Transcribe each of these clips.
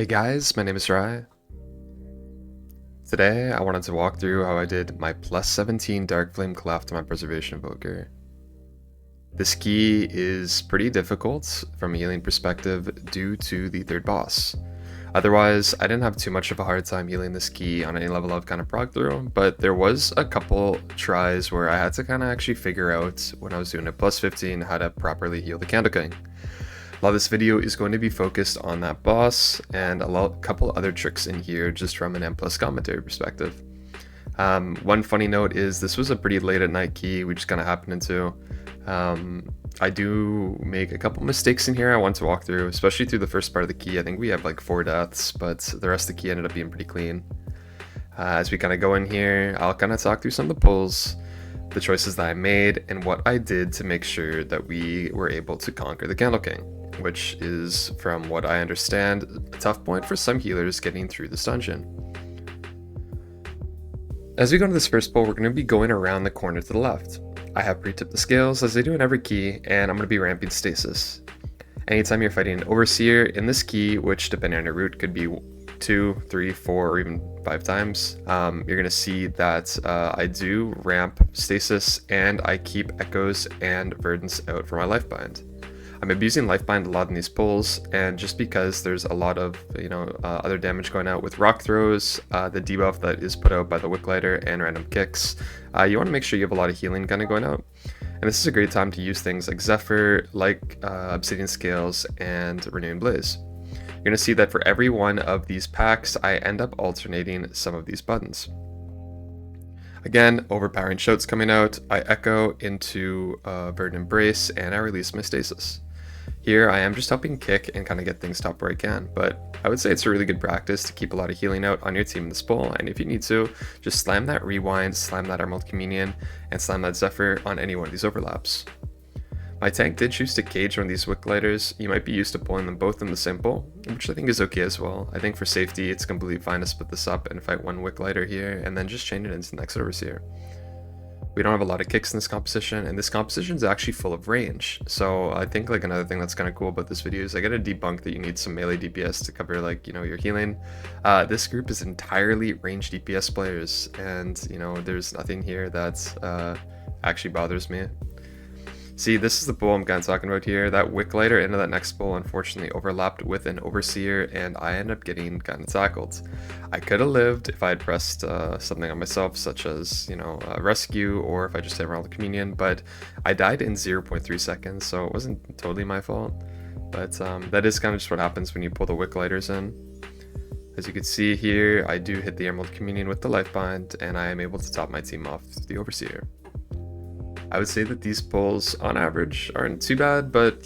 Hey guys, my name is Rai. Today I wanted to walk through how I did my plus 17 Darkflame collapse to my preservation Evoker. This key is pretty difficult from a healing perspective due to the third boss. Otherwise, I didn't have too much of a hard time healing this key on any level I've kind of prog through, but there was a couple tries where I had to kind of actually figure out when I was doing a plus 15 how to properly heal the Candleking. A lot of this video is going to be focused on that boss and a couple other tricks in here just from an M+ commentary perspective. One funny note is this was a pretty late at night key we just kind of happened into. I do make a couple mistakes in here I want to walk through, especially through the first part of the key. I think we have like 4 deaths, but the rest of the key ended up being pretty clean. As we kind of go in here, I'll kind of talk through some of the pulls, the choices that I made, and what I did to make sure that we were able to conquer the Candleking, which is, from what I understand, a tough point for some healers getting through this dungeon. As we go into this first pull, we're going to be going around the corner to the left. I have pre-tipped the scales as they do in every key, and I'm going to be ramping stasis. Anytime you're fighting an overseer in this key, which depending on your route could be 2, 3, 4, or even 5 times, you're going to see that I do ramp stasis and I keep echoes and verdants out for my Lifebind. I'm abusing Lifebind a lot in these pulls, and just because there's a lot of other damage going out with rock throws, the debuff that is put out by the wick lighter and random kicks, you want to make sure you have a lot of healing kind of going out. And this is a great time to use things like Zephyr, like Obsidian Scales, and Renewing Blaze. You're going to see that for every one of these packs, I end up alternating some of these buttons. Again, overpowering shouts coming out, I echo into Verdant Embrace, and I release my stasis. Here I am just helping kick and kind of get things stopped where I can, but I would say it's a really good practice to keep a lot of healing out on your team in this pull, and if you need to, just slam that rewind, slam that Emerald Communion, and slam that Zephyr on any one of these overlaps. My tank did choose to cage one of these wick lighters. You might be used to pulling them both in the same pull, which I think is okay as well. I think for safety it's completely fine to split this up and fight one wick lighter here and then just chain it into the next overseer. We don't have a lot of kicks in this composition, and this composition is actually full of range. So I think like another thing that's kind of cool about this video is I gotta debunk that you need some melee DPS to cover like your healing. This group is entirely range DPS players, and there's nothing here that actually bothers me. See, this is the pull I'm kind of talking about here. That wick lighter into that next pull unfortunately overlapped with an overseer, and I end up getting kind of tackled. I could have lived if I had pressed something on myself, such as rescue, or if I just hit around the communion, but I died in 0.3 seconds, so it wasn't totally my fault. But that is kind of just what happens when you pull the wick lighters in. As you can see here, I do hit the Emerald Communion with the Lifebind, and I am able to top my team off the overseer. I would say that these pulls on average aren't too bad, but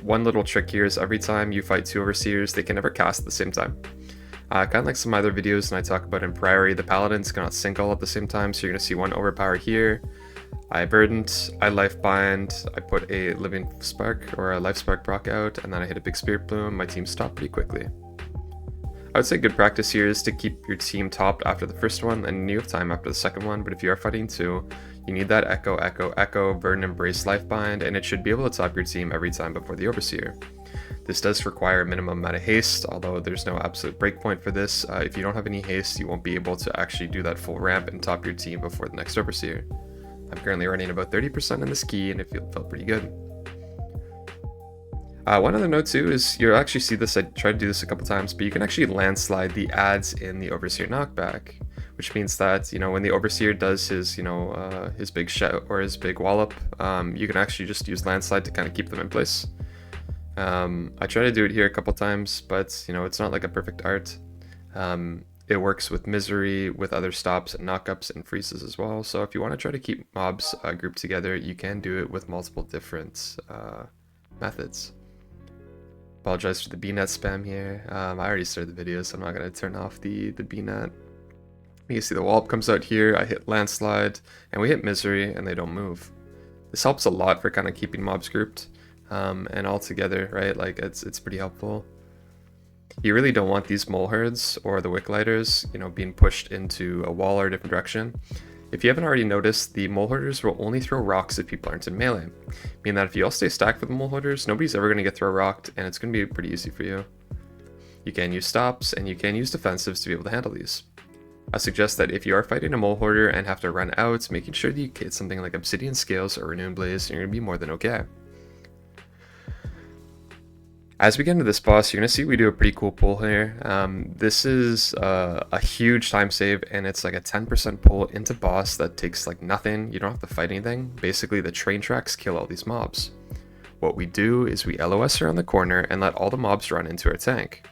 one little trick here is every time you fight 2 overseers, they can never cast at the same time. Kind of like some other videos and I talk about in Priory, the paladins cannot sync all at the same time, so you're going to see one overpower here. I verdant, I Lifebind, I put a living spark or a lifespark proc out, and then I hit a big spiritbloom. My team stopped pretty quickly. I would say good practice here is to keep your team topped after the first one and new time after the second one, but if you are fighting 2, you need that echo, echo, echo, verdant, embrace, Lifebind, and it should be able to top your team every time before the overseer. This does require a minimum amount of haste, although there's no absolute breakpoint for this. If you don't have any haste, you won't be able to actually do that full ramp and top your team before the next overseer. I'm currently running about 30% in this key, and it felt pretty good. One other note too is you'll actually see this, I tried to do this a couple times, but you can actually landslide the adds in the overseer knockback, which means that when the overseer does his his big shout or his big wallop, you can actually just use landslide to kind of keep them in place. I try to do it here a couple times, but it's not like a perfect art. It works with misery, with other stops and knockups and freezes as well. So if you want to try to keep mobs grouped together, you can do it with multiple different methods. Apologize for the BNet spam here. I already started the video, so I'm not going to turn off the BNet. You can see the wallop comes out here, I hit landslide, and we hit misery, and they don't move. This helps a lot for kind of keeping mobs grouped, and all together, right? Like it's pretty helpful. You really don't want these mole herds or the wick lighters, being pushed into a wall or a different direction. If you haven't already noticed, the mole hoarders will only throw rocks if people aren't in melee, meaning that if you all stay stacked with the mole hoarders, nobody's ever going to get throw rocked, and it's going to be pretty easy for you. You can use stops, and you can use defensives to be able to handle these. I suggest that if you are fighting a mole hoarder and have to run out, making sure that you get something like obsidian scales or renewing blaze, and you're going to be more than okay. As we get into this boss, you're going to see we do a pretty cool pull here. This is a huge time save, and it's like a 10% pull into boss that takes like nothing. You don't have to fight anything. Basically, the train tracks kill all these mobs. What we do is we LOS around the corner and let all the mobs run into our tank.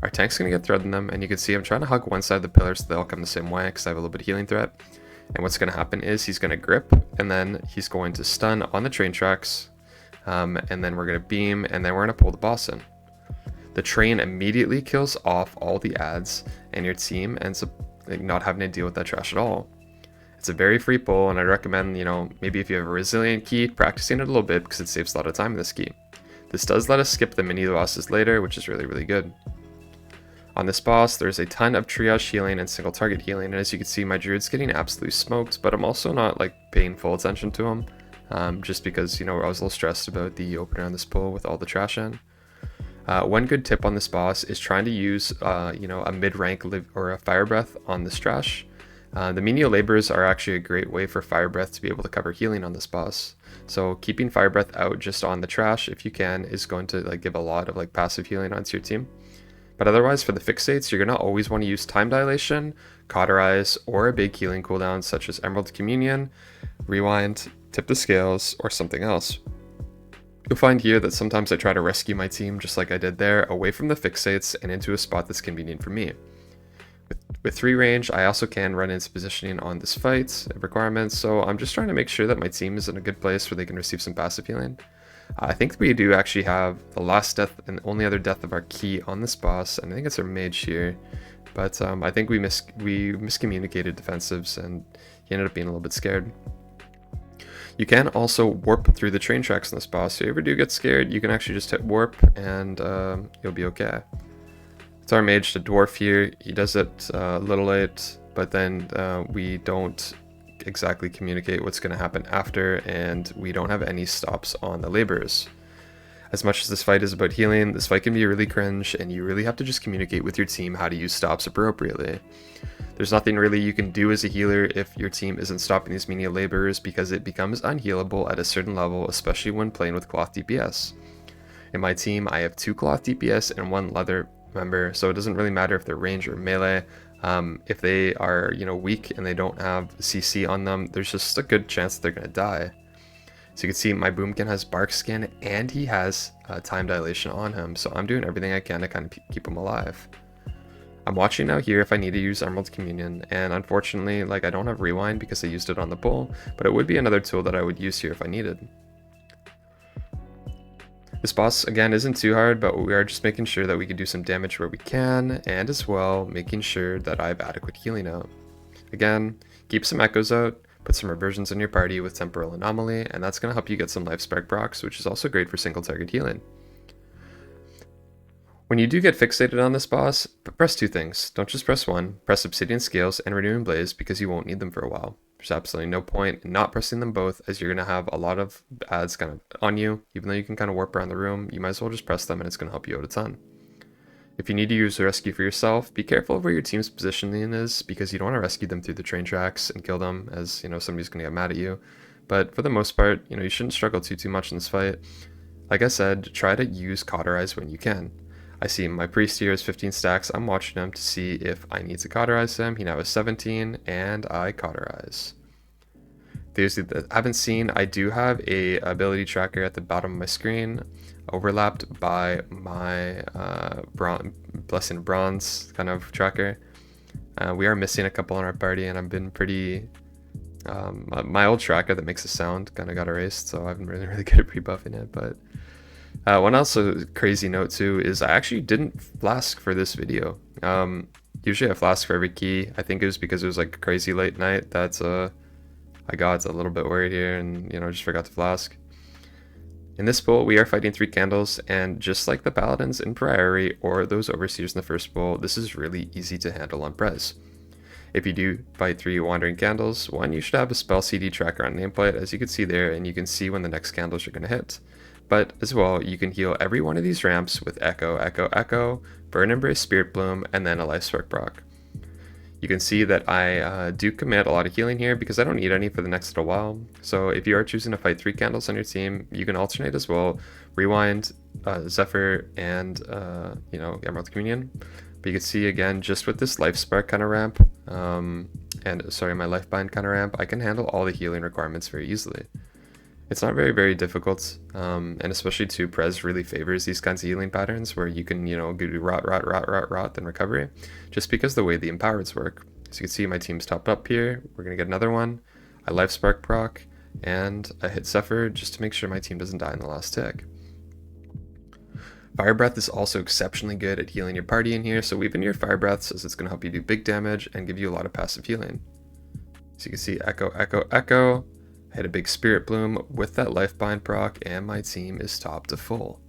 Our tank's going to get thread in them, and you can see I'm trying to hug one side of the pillar so they all come the same way because I have a little bit of healing threat. And what's going to happen is he's going to grip, and then he's going to stun on the train tracks, and then we're going to beam, and then we're going to pull the boss in. The train immediately kills off all the ads, and your team ends up like, not having to deal with that trash at all. It's a very free pull, and I recommend, maybe if you have a resilient key, practicing it a little bit because it saves a lot of time in this key. This does let us skip the mini bosses later, which is really, really good. On this boss, there's a ton of triage healing and single target healing, and as you can see, my druid's getting absolutely smoked, but I'm also not like paying full attention to him, just because, I was a little stressed about the opener on this pull with all the trash in. One good tip on this boss is trying to use, a mid-rank or a fire breath on this trash. The menial labors are actually a great way for fire breath to be able to cover healing on this boss. So keeping fire breath out just on the trash, if you can, is going to give a lot of passive healing onto your team. But otherwise, for the fixates, you're going to always want to use time dilation, cauterize, or a big healing cooldown such as Emerald Communion, Rewind, Tip the Scales, or something else. You'll find here that sometimes I try to rescue my team, just like I did there, away from the fixates and into a spot that's convenient for me. With 3 range, I also can run into positioning on this fight requirements, so I'm just trying to make sure that my team is in a good place where they can receive some passive healing. I think we do actually have the last death and only other death of our key on this boss, and I think it's our mage here. But I think we miscommunicated defensives, and he ended up being a little bit scared. You can also warp through the train tracks on this boss, so if you ever do get scared, you can actually just hit warp, and you'll be okay. It's our mage to dwarf here. He does it a little late, but then we don't exactly communicate what's going to happen after, and we don't have any stops on the laborers. As much as this fight is about healing, this fight can be really cringe, and you really have to just communicate with your team how to use stops appropriately. There's nothing really you can do as a healer if your team isn't stopping these menial laborers, because it becomes unhealable at a certain level, especially when playing with cloth DPS. In my team, I have 2 cloth DPS and 1 leather member, so it doesn't really matter if they're range or melee. If they are, weak and they don't have CC on them, there's just a good chance that they're going to die. So you can see my Boomkin has bark skin and he has time dilation on him, so I'm doing everything I can to kind of keep him alive. I'm watching now here if I need to use Emerald Communion, and unfortunately, I don't have Rewind because I used it on the pull, but it would be another tool that I would use here if I needed. This boss, again, isn't too hard, but we are just making sure that we can do some damage where we can, and as well, making sure that I have adequate healing out. Again, keep some echoes out, put some reversions in your party with temporal anomaly, and that's going to help you get some lifespark procs, which is also great for single target healing. When you do get fixated on this boss, press 2 things. Don't just press 1, press obsidian scales and renewing blaze because you won't need them for a while. There's absolutely no point in not pressing them both, as you're going to have a lot of ads kind of on you. Even though you can kind of warp around the room, you might as well just press them and it's going to help you out a ton. If you need to use a rescue for yourself, be careful of where your team's positioning is, because you don't want to rescue them through the train tracks and kill them, as somebody's going to get mad at you. But for the most part, you shouldn't struggle too much in this fight. Like I said, try to use cauterize when you can. I see my priest here is 15 stacks. I'm watching him to see if I need to cauterize him. He now has 17, and I cauterize. Those that haven't seen, I do have a ability tracker at the bottom of my screen, overlapped by my Blessing Bronze kind of tracker. We are missing a couple in our party, and I've been pretty... my old tracker that makes a sound kind of got erased, so I've been really good at pre-buffing it, but... one also crazy note too is I actually didn't flask for this video. Usually I flask for every key. I think it was because it was a crazy late night that I got a little bit worried here and just forgot to flask. In this pull, we are fighting 3 candles, and just like the paladins in Priory or those overseers in the first pull, this is really easy to handle on Prez. If you do fight 3 wandering candles, one, you should have a spell CD tracker on nameplate, as you can see there, and you can see when the next candles are going to hit. But as well, you can heal every one of these ramps with Echo, Echo, Echo, Burn, Embrace, Spirit Bloom, and then a Lifespark proc. You can see that I do commit a lot of healing here because I don't need any for the next little while. So if you are choosing to fight 3 candles on your team, you can alternate as well. Rewind, Zephyr, and Emerald Communion. But you can see again, just with this Lifespark kind of ramp, my Lifebind kind of ramp, I can handle all the healing requirements very easily. It's not very, very difficult, and especially too, Prez really favors these kinds of healing patterns where you can, do rot, then recovery, just because the way the empowerds work. So you can see my team's topped up here. We're going to get another one. I Lifespark proc, and I hit Zephyr just to make sure my team doesn't die in the last tick. Fire Breath is also exceptionally good at healing your party in here, so weave in your Fire Breaths as it's going to help you do big damage and give you a lot of passive healing. So you can see Echo, Echo, Echo. I hit a big Spirit Bloom with that Lifebind proc, and my team is top to full.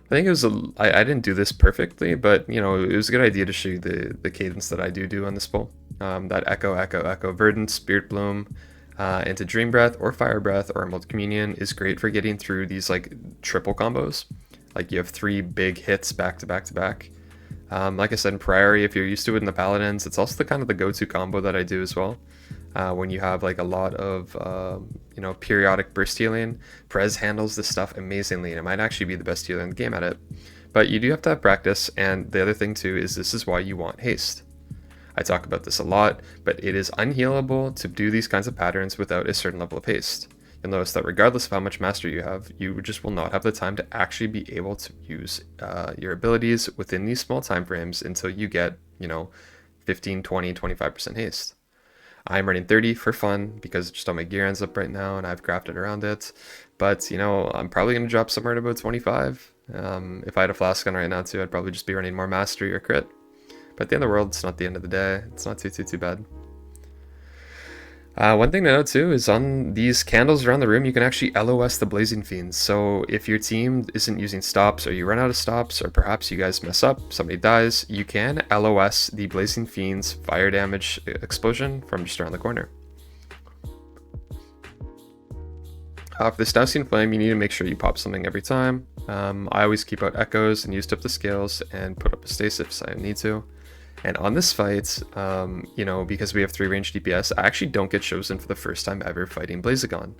I think it was I didn't do this perfectly, but it was a good idea to show you the cadence that I do on this pull. That Echo, Echo, Echo, Verdant, Spirit Bloom, into Dream Breath or Fire Breath or Emerald Communion is great for getting through these like triple combos. Like you have 3 big hits back to back to back. Like I said in Priory, if you're used to it in the Paladins, it's also the go-to combo that I do as well. When you have like a lot of periodic burst healing, Prez handles this stuff amazingly, and it might actually be the best healer in the game at it. But you do have to have practice, and the other thing too is this is why you want haste. I talk about this a lot, but it is unhealable to do these kinds of patterns without a certain level of haste. You'll notice that regardless of how much mastery you have, you just will not have the time to actually be able to use your abilities within these small time frames until you get, 15, 20, 25% haste. I'm running 30 for fun because just all my gear ends up right now and I've crafted around it. But, I'm probably going to drop somewhere at about 25. If I had a flask on right now too, I'd probably just be running more mastery or crit. But at the end of the world, it's not the end of the day. It's not too bad. One thing to note too is on these candles around the room, you can actually LOS the Blazing Fiends. So if your team isn't using stops, or you run out of stops, or perhaps you guys mess up, somebody dies, you can LOS the Blazing Fiends fire damage explosion from just around the corner. For this Dousing Flame, you need to make sure you pop something every time. I always keep out echoes and used up the scales and put up a stasis if I need to. And on this fight, because we have 3 range DPS, I actually don't get chosen for the first time ever fighting Blaziken.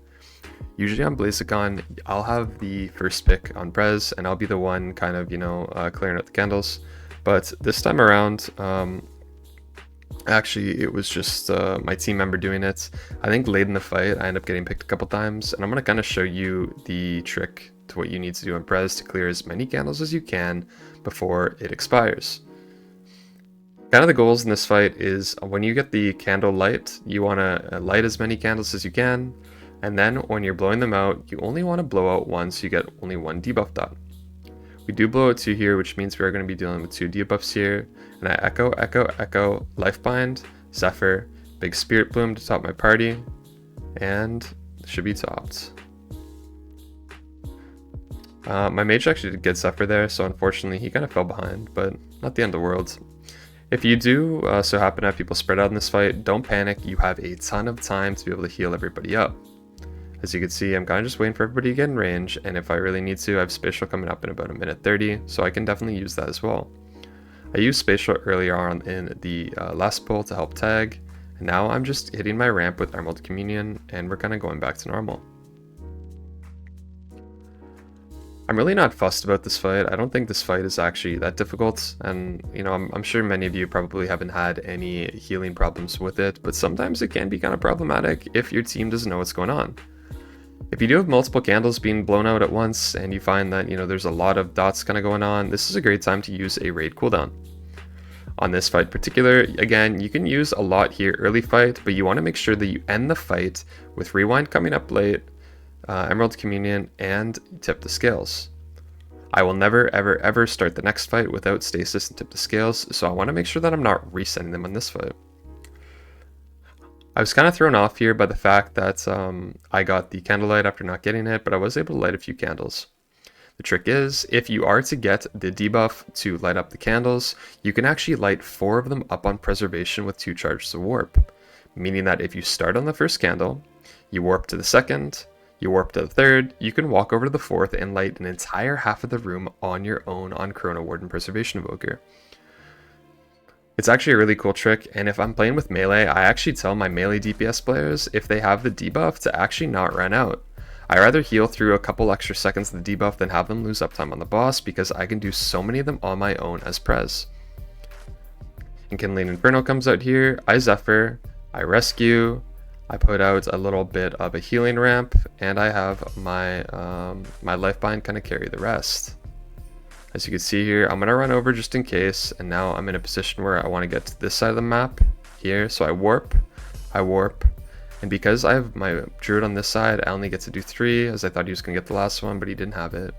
Usually on Blaziken, I'll have the first pick on Prez, and I'll be the one kind of, clearing out the candles. But this time around, actually, it was just my team member doing it. I think late in the fight, I end up getting picked a couple times, and I'm going to kind of show you the trick to what you need to do on Prez to clear as many candles as you can before it expires. Kind of the goals in this fight is when you get the candle light, you want to light as many candles as you can, and then when you're blowing them out, you only want to blow out one so you get only 1 debuff dot. We do blow out 2 here, which means we are going to be dealing with 2 debuffs here, and I Echo, Echo, Echo, Lifebind, Zephyr, big Spirit Bloom to top my party, and should be topped. My mage actually did get Zephyr there, so unfortunately he kind of fell behind, but not the end of the world. If you do so happen to have people spread out in this fight, don't panic, you have a ton of time to be able to heal everybody up. As you can see, I'm kind of just waiting for everybody to get in range, and if I really need to, I have Spatial coming up in about 1:30, so I can definitely use that as well. I used Spatial earlier on in the last pull to help tag, and now I'm just hitting my ramp with Emerald Communion, and we're kind of going back to normal. I'm really not fussed about this fight. I don't think this fight is actually that difficult, and I'm sure many of you probably haven't had any healing problems with it, but sometimes it can be kind of problematic if your team doesn't know what's going on. If you do have multiple candles being blown out at once and you find that there's a lot of dots kind of going on, this is a great time to use a raid cooldown. On this fight in particular, again, you can use a lot here early fight, but you want to make sure that you end the fight with Rewind coming up late, Emerald Communion, and tip the scales. I will never ever start the next fight without stasis and tip the scales, so I want to make sure that I'm not resending them on this fight. I was kind of thrown off here by the fact that I got the candlelight after not getting it, but I was able to light a few candles. The trick is, if you are to get the debuff to light up the candles, you can actually light 4 of them up on preservation with 2 charges of warp, meaning that if you start on the first candle, you warp to the second, You warp to the third, you can walk over to the fourth and light an entire half of the room on your own on Corona Warden Preservation Evoker. It's actually a really cool trick, and if I'm playing with melee, I actually tell my melee DPS players if they have the debuff to actually not run out. I rather heal through a couple extra seconds of the debuff than have them lose uptime on the boss, because I can do so many of them on my own as Prez. Enkindling Inferno comes out here, I Zephyr, I Rescue, I put out a little bit of a healing ramp, and I have my my Lifebind kind of carry the rest. As you can see here, I'm going to run over just in case, and now I'm in a position where I want to get to this side of the map here, so I warp, and because I have my druid on this side, I only get to do 3, as I thought he was going to get the last one, but he didn't have it.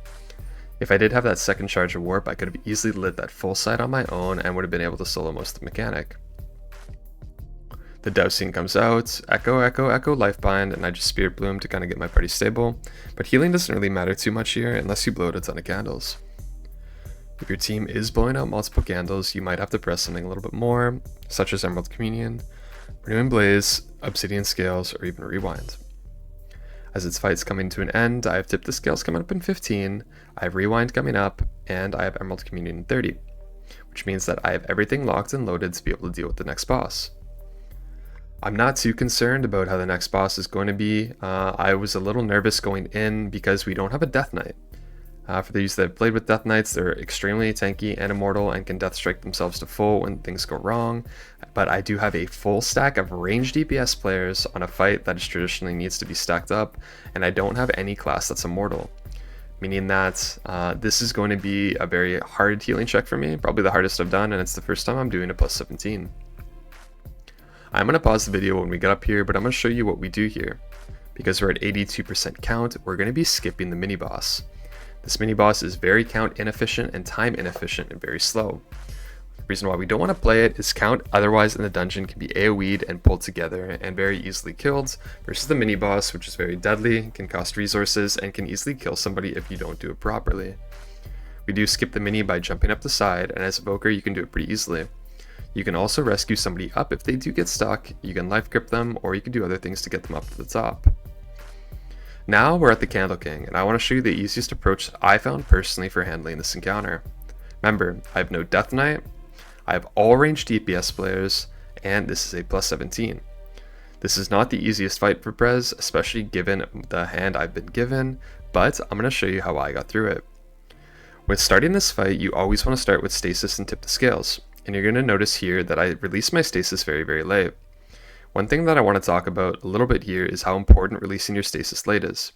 If I did have that second charge of warp, I could have easily lit that full side on my own and would have been able to solo most of the mechanic. The Dowsing comes out, Echo, Lifebind, and I just Spirit Bloom to kind of get my party stable, but healing doesn't really matter too much here unless you blow out a ton of candles. If your team is blowing out multiple candles, you might have to press something a little bit more, such as Emerald Communion, Renewing Blaze, Obsidian Scales, or even Rewind. As its fight's coming to an end, I have Tip the Scales coming up in 15, I have Rewind coming up, and I have Emerald Communion in 30, which means that I have everything locked and loaded to be able to deal with the next boss. I'm not too concerned about how the next boss is going to be. I was a little nervous going in because we don't have a Death Knight. For those that have played with Death Knights, they're extremely tanky and immortal and can death strike themselves to full when things go wrong, but I do have a full stack of ranged DPS players on a fight that traditionally needs to be stacked up, and I don't have any class that's immortal, meaning that this is going to be a very hard healing check for me, probably the hardest I've done, and it's the first time I'm doing a plus 17. I'm going to pause the video when we get up here, but I'm going to show you what we do here. Because we're at 82% count, we're going to be skipping the mini boss. This mini boss is very count inefficient and time inefficient and very slow. The reason why we don't want to play it is count otherwise in the dungeon can be AoE'd and pulled together and very easily killed, versus the mini boss, which is very deadly, can cost resources, and can easily kill somebody if you don't do it properly. We do skip the mini by jumping up the side, and as Evoker you can do it pretty easily. You can also rescue somebody up if they do get stuck, you can life grip them, or you can do other things to get them up to the top. Now we're at the Candleking, and I want to show you the easiest approach that I found personally for handling this encounter. Remember, I have no Death Knight, I have all ranged DPS players, and this is a plus 17. This is not the easiest fight for Prez, especially given the hand I've been given, but I'm going to show you how I got through it. When starting this fight, you always want to start with stasis and tip the scales, and you're going to notice here that I released my stasis very late. One thing that I want to talk about a little bit here is how important releasing your stasis late is.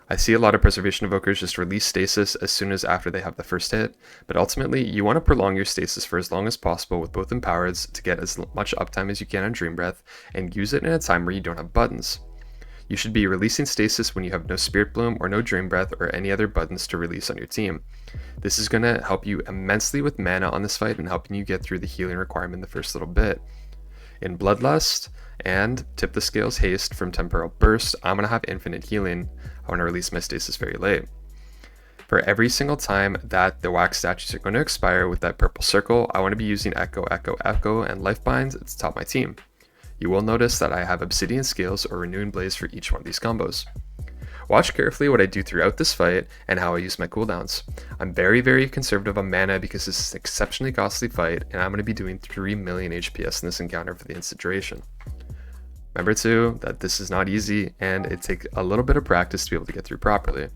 I see a lot of preservation evokers just release stasis as soon as after they have the first hit, but ultimately you want to prolong your stasis for as long as possible with both empowerds to get as much uptime as you can on dreambreath and use it in a time where you don't have buttons. You should be releasing stasis when you have no spirit bloom or no dreambreath or any other buttons to release on your team. This is going to help you immensely with mana on this fight and helping you get through the healing requirement the first little bit. In Bloodlust and Tip the Scales Haste from Temporal Burst, I'm going to have infinite healing. I want to release my stasis very late. For every single time that the wax statues are going to expire with that purple circle, I want to be using Echo, and Lifebind to top my team. You will notice that I have Obsidian Scales or Renewing Blaze for each one of these combos. Watch carefully what I do throughout this fight and how I use my cooldowns. I'm very conservative on mana because this is an exceptionally costly fight, and I'm going to be doing 3 million HPS in this encounter for the instant duration. Remember too that this is not easy and it takes a little bit of practice to be able to get through properly.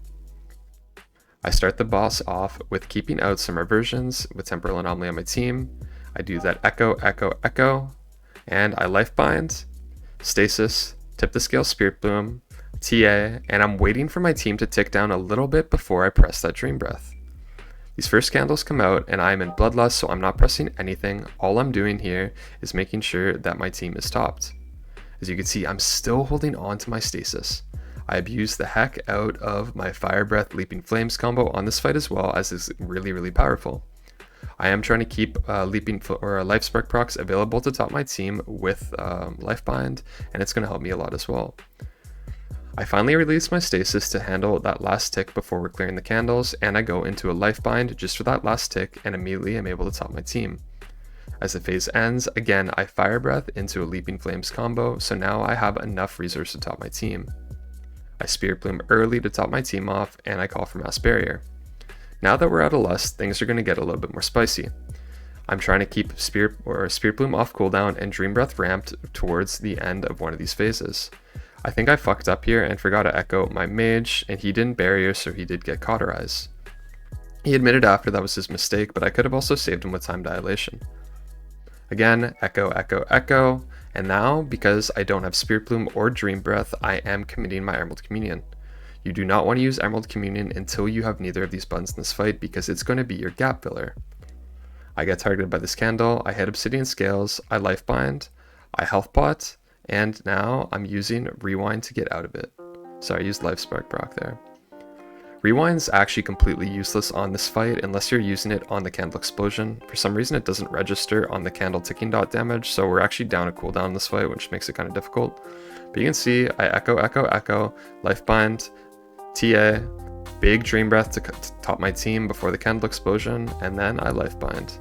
I start the boss off with keeping out some reversions with Temporal Anomaly on my team. I do that Echo, and I Lifebind, Stasis, Tip the Scale Spirit Bloom, TA, and I'm waiting for my team to tick down a little bit before I press that Dream Breath. These first candles come out and I'm in Bloodlust, so I'm not pressing anything. All I'm doing here is making sure that my team is topped. As you can see, I'm still holding on to my stasis. I abused the heck out of my Fire Breath Leaping Flames combo on this fight as well, as it's really powerful. I am trying to keep Lifespark procs available to top my team with Lifebind, and it's going to help me a lot as well. I finally release my stasis to handle that last tick before we're clearing the candles, and I go into a Lifebind just for that last tick, and immediately I'm able to top my team. As the phase ends, again I Fire Breath into a Leaping Flames combo, so now I have enough resources to top my team. I Spirit Bloom early to top my team off, and I call for Mass Barrier. Now that we're out of Lust, things are going to get a little bit more spicy. I'm trying to keep Spirit Bloom off cooldown and Dream Breath ramped towards the end of one of these phases. I think I fucked up here and forgot to echo my mage, and he didn't barrier, so he did get cauterize. He admitted after that was his mistake, but I could have also saved him with time dilation. Again, echo, echo, echo, and now, because I don't have Spirit Bloom or Dream Breath, I am committing my Emerald Communion. You do not want to use Emerald Communion until you have neither of these buttons in this fight, because it's going to be your gap filler. I get targeted by this candle, I hit Obsidian Scales, I Lifebind, I Health Pot, and now I'm using Rewind to get out of it. So I used Lifespark proc there. Rewind's actually completely useless on this fight unless you're using it on the candle explosion. For some reason it doesn't register on the candle ticking dot damage, so we're actually down a cooldown in this fight, which makes it kind of difficult. But you can see I echo, echo, echo, Lifebind, TA, big Dream Breath to top my team before the candle explosion, and then I Lifebind.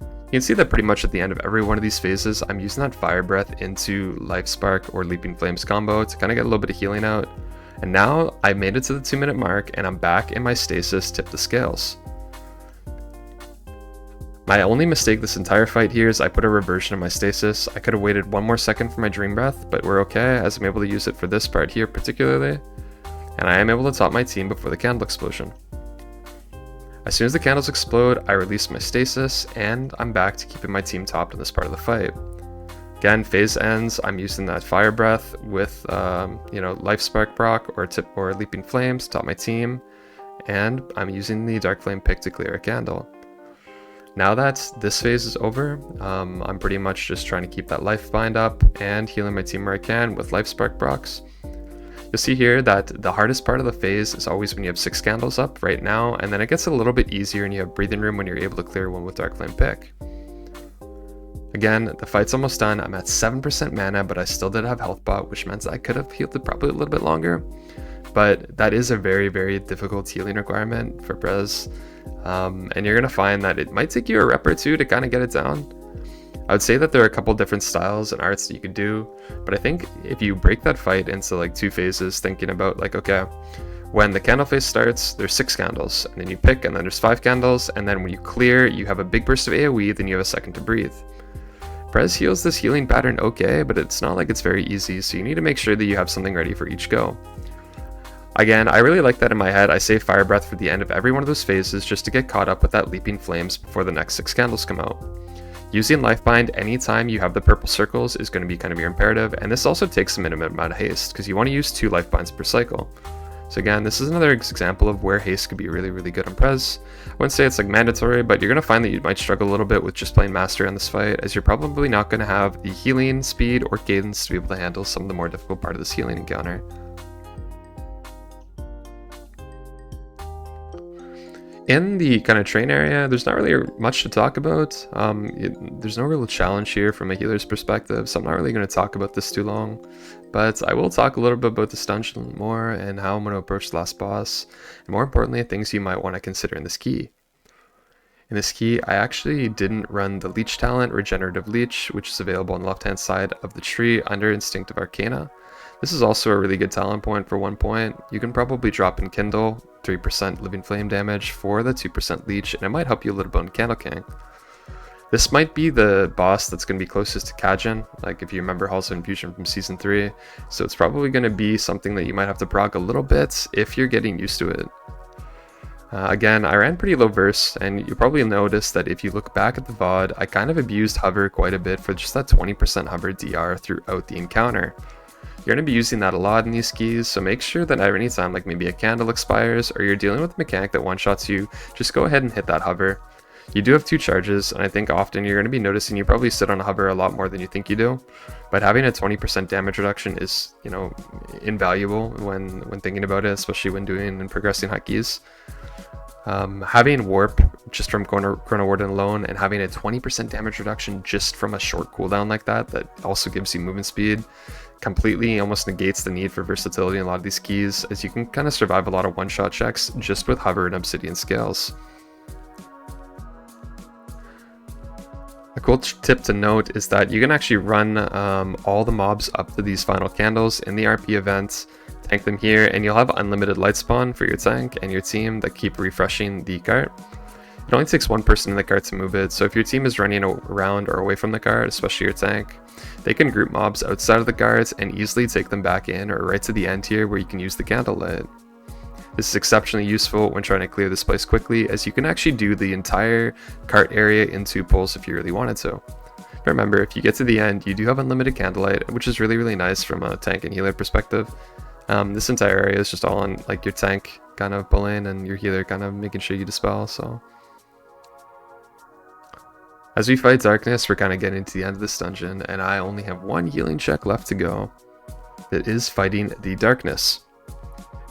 You can see that pretty much at the end of every one of these phases, I'm using that Fire Breath into Lifespark or Leaping Flames combo to kind of get a little bit of healing out. And now I made it to the 2-minute mark and I'm back in my stasis, tip the scales. My only mistake this entire fight here is I put a reversion in my stasis. I could have waited 1 more second for my Dream Breath, but we're okay as I'm able to use it for this part here particularly. And I am able to top my team before the candle explosion. As soon as the candles explode, I release my stasis, and I'm back to keeping my team topped in this part of the fight. Again, phase ends, I'm using that Fire Breath with, Lifespark proc or Leaping Flames to top my team, and I'm using the Darkflame pick to clear a candle. Now that this phase is over, I'm pretty much just trying to keep that Lifebind up and healing my team where I can with Lifespark procs. You'll see here that the hardest part of the phase is always when you have 6 candles up right now, and then it gets a little bit easier and you have breathing room when you're able to clear one with Darkflame pick. Again, the fight's almost done. I'm at 7% mana, but I still did have health bot, which meant I could have healed it probably a little bit longer. But that is a very, very difficult healing requirement for Brez. And you're going to find that it might take you a rep or two to kind of get it down. I would say that there are a couple different styles and arts that you could do, but I think if you break that fight into like 2 phases, thinking about like, okay, when the candle phase starts, there's 6 candles, and then you pick, and then there's 5 candles, and then when you clear, you have a big burst of AoE, then you have a second to breathe. Brez heals this healing pattern okay, but it's not like it's very easy, so you need to make sure that you have something ready for each go. Again, I really like that in my head. I save Fire Breath for the end of every one of those phases just to get caught up with that Leaping Flames before the next 6 candles come out. Using Lifebind anytime you have the purple circles is going to be kind of your imperative, and this also takes a minimum amount of haste, because you want to use 2 Lifebinds per cycle. So again, this is another example of where haste could be really, really good on Prez. I wouldn't say it's like mandatory, but you're going to find that you might struggle a little bit with just playing Mastery on this fight, as you're probably not going to have the healing speed or cadence to be able to handle some of the more difficult part of this healing encounter. In the kind of train area, there's not really much to talk about. There's no real challenge here from a healer's perspective, so I'm not really going to talk about this too long. But I will talk a little bit about this dungeon more and how I'm going to approach the last boss, and more importantly, things you might want to consider in this key. In this key, I actually didn't run the Leech talent, Regenerative Leech, which is available on the left-hand side of the tree under Instinctive Arcana. This is also a really good talent point for 1 point. You can probably drop in Kindle, 3% Living Flame damage for the 2% Leech, and it might help you a little bit in Candleking. This might be the boss that's going to be closest to Kajin, like if you remember Halls of Infusion from Season 3, so it's probably going to be something that you might have to proc a little bit if you're getting used to it. Again, I ran pretty low verse, and you probably noticed that if you look back at the VOD, I kind of abused hover quite a bit for just that 20% hover DR throughout the encounter. You're going to be using that a lot in these keys, so make sure that at any time, like maybe a candle expires or you're dealing with a mechanic that one-shots you, just go ahead and hit that hover. You do have 2 charges, and I think often you're going to be noticing you probably sit on a hover a lot more than you think you do, but having a 20% damage reduction is, invaluable when thinking about it, especially when doing and progressing hotkeys. Having warp just from Chrono Warden alone and having a 20% damage reduction just from a short cooldown like that also gives you movement speed completely almost negates the need for versatility in a lot of these keys, as you can kind of survive a lot of one-shot checks just with hover and obsidian scales. A cool tip to note is that you can actually run all the mobs up to these final candles in the RP event to tank them here, and you'll have unlimited light spawn for your tank and your team that keep refreshing the cart. It only takes one person in the cart to move it, so if your team is running around or away from the cart, especially your tank, they can group mobs outside of the carts and easily take them back in or right to the end here where you can use the candlelight. This is exceptionally useful when trying to clear this place quickly, as you can actually do the entire cart area in 2 pulls if you really wanted to. But remember, if you get to the end, you do have unlimited candlelight, which is really nice from a tank and healer perspective. This entire area is just all on like your tank kind of pulling and your healer kind of making sure you dispel. So as we fight darkness, we're kind of getting to the end of this dungeon, and I only have 1 healing check left to go. It is fighting the darkness.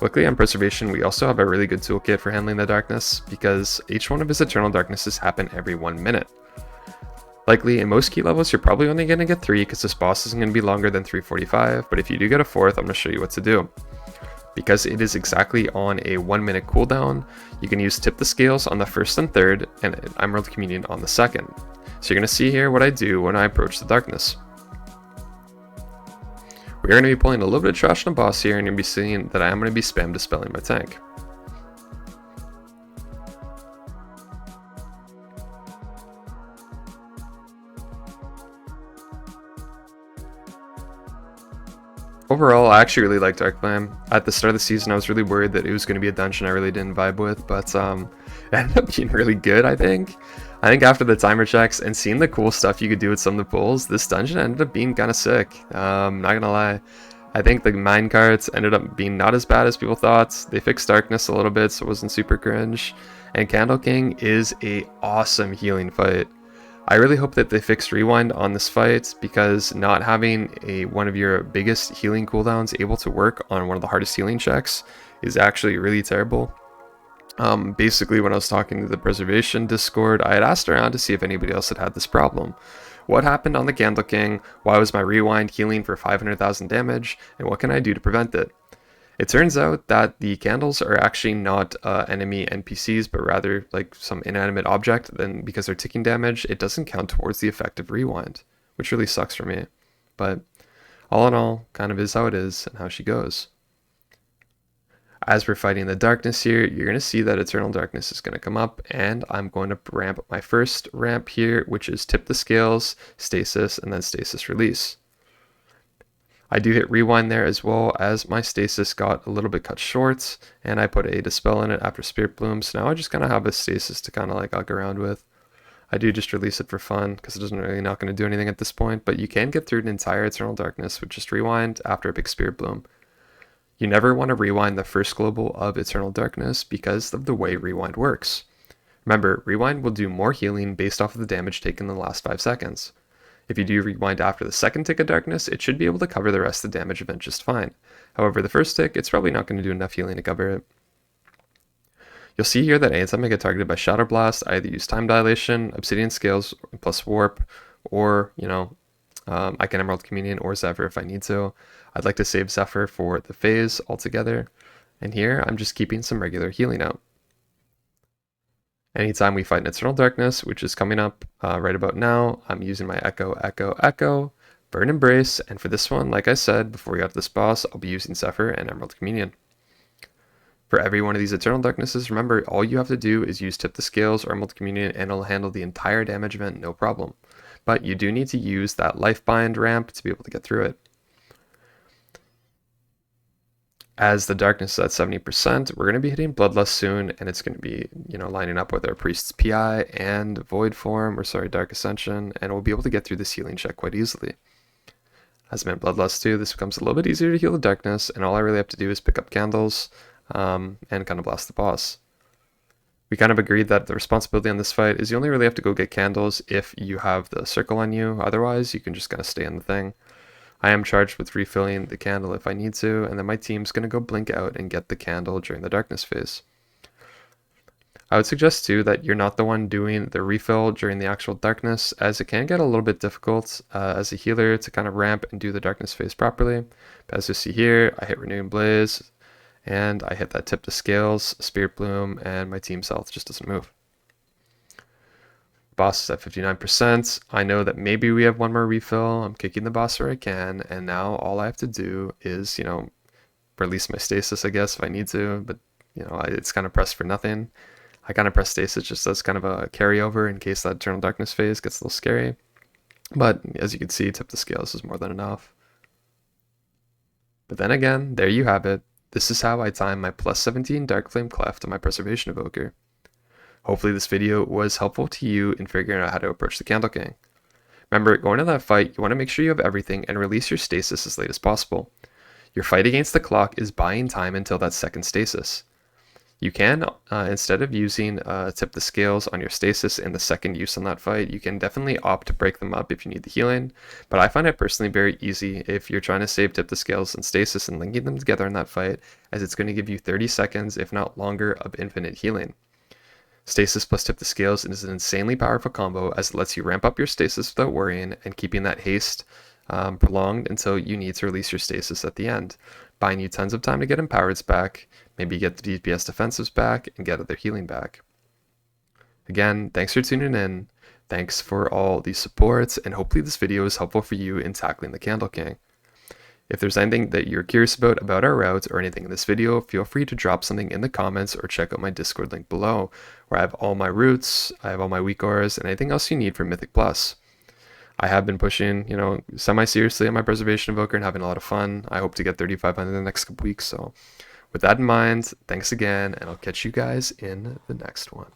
Luckily on preservation, we also have a really good toolkit for handling the darkness, because each one of his eternal darknesses happen every 1 minute. Likely in most key levels, you're probably only going to get 3 because this boss isn't going to be longer than 345, but if you do get a 4th, I'm going to show you what to do. Because it is exactly on a 1 minute cooldown, you can use Tip the Scales on the 1st and 3rd, and Emerald Communion on the 2nd. So you're going to see here what I do when I approach the darkness. We're going to be pulling a little bit of trash on the boss here, and you're going to be seeing that I am going to be spam dispelling my tank. Overall, I actually really like Darkflame. At the start of the season, I was really worried that it was going to be a dungeon I really didn't vibe with, but it ended up being really good, I think. I think after the timer checks and seeing the cool stuff you could do with some of the pulls, this dungeon ended up being kind of sick. Not gonna lie. I think the mine carts ended up being not as bad as people thought. They fixed darkness a little bit, so it wasn't super cringe. And Candleking is a awesome healing fight. I really hope that they fix rewind on this fight, because not having one of your biggest healing cooldowns able to work on one of the hardest healing checks is actually really terrible. Basically, when I was talking to the preservation Discord, I had asked around to see if anybody else had this problem. What happened on the Candleking? Why was my rewind healing for 500,000 damage? And what can I do to prevent it? It turns out that the candles are actually not enemy NPCs, but rather like some inanimate object. Then because they're ticking damage, it doesn't count towards the effective rewind, which really sucks for me. But all in all, kind of is how it is and how she goes. As we're fighting the darkness here, you're going to see that Eternal Darkness is going to come up, and I'm going to ramp my first ramp here, which is Tip the Scales, Stasis, and then Stasis Release. I do hit rewind there as well, as my stasis got a little bit cut short, and I put a dispel in it after spiritbloom, so now I just kind of have a stasis to kind of like ugg around with. I do just release it for fun, because it doesn't really not going to do anything at this point, but you can get through an entire Eternal Darkness with just rewind after a big spiritbloom. You never want to rewind the first global of Eternal Darkness because of the way rewind works. Remember, rewind will do more healing based off of the damage taken in the last 5 seconds. If you do rewind after the second tick of darkness, it should be able to cover the rest of the damage event just fine. However, the first tick, it's probably not going to do enough healing to cover it. You'll see here that anytime I get targeted by Shadow Blast, I either use Time Dilation, Obsidian Scales plus Warp, or, I can Emerald Communion or Zephyr if I need to. I'd like to save Zephyr for the phase altogether, and here I'm just keeping some regular healing out. Anytime we fight an Eternal Darkness, which is coming up right about now, I'm using my Echo, Burn Embrace, and for this one, like I said, before we got to this boss, I'll be using Zephyr and Emerald Communion. For every one of these Eternal Darknesses, remember, all you have to do is use Tip the Scales or Emerald Communion, and it'll handle the entire damage event, no problem. But you do need to use that Lifebind ramp to be able to get through it. As the darkness is at 70%, we're going to be hitting Bloodlust soon, and it's going to be, lining up with our Priest's PI and Void Form, Dark Ascension, and we'll be able to get through this healing check quite easily. As I'm in Bloodlust 2, this becomes a little bit easier to heal the darkness, and all I really have to do is pick up candles and kind of blast the boss. We kind of agreed that the responsibility on this fight is you only really have to go get candles if you have the circle on you, otherwise you can just kind of stay on the thing. I am charged with refilling the candle if I need to, and then my team's going to go blink out and get the candle during the darkness phase. I would suggest too that you're not the one doing the refill during the actual darkness, as it can get a little bit difficult as a healer to kind of ramp and do the darkness phase properly. But as you see here, I hit Renewing Blaze, and I hit that Tip to Scales, Spiritbloom, and my team's health just doesn't move. Boss is at 59%. I know that maybe we have one more refill. I'm kicking the boss where I can, and now all I have to do is, release my stasis, I guess, if I need to, but you know, it's kind of pressed for nothing. I kind of press stasis just as kind of a carryover in case that Eternal Darkness phase gets a little scary. But as you can see, tip the scales is more than enough. But then again, there you have it. This is how I time my plus 17 Darkflame cleft on my Preservation Evoker. Hopefully this video was helpful to you in figuring out how to approach the Candleking. Remember, going to that fight, you want to make sure you have everything and release your stasis as late as possible. Your fight against the clock is buying time until that second stasis. You can, instead of using tip the scales on your stasis in the second use on that fight, you can definitely opt to break them up if you need the healing, but I find it personally very easy if you're trying to save tip the scales and stasis and linking them together in that fight, as it's going to give you 30 seconds, if not longer, of infinite healing. Stasis plus tip the scales is an insanely powerful combo as it lets you ramp up your stasis without worrying and keeping that haste prolonged until you need to release your stasis at the end, buying you tons of time to get empowerds back, maybe get the DPS defensives back, and get other healing back. Again, thanks for tuning in, thanks for all the supports, and hopefully this video is helpful for you in tackling the Candleking. If there's anything that you're curious about our route or anything in this video, feel free to drop something in the comments or check out my Discord link below, where I have all my routes, I have all my weak auras, and anything else you need for Mythic Plus. I have been pushing, you know, semi-seriously on my Preservation Evoker and having a lot of fun. I hope to get 3500 in the next couple weeks. So with that in mind, thanks again, and I'll catch you guys in the next one.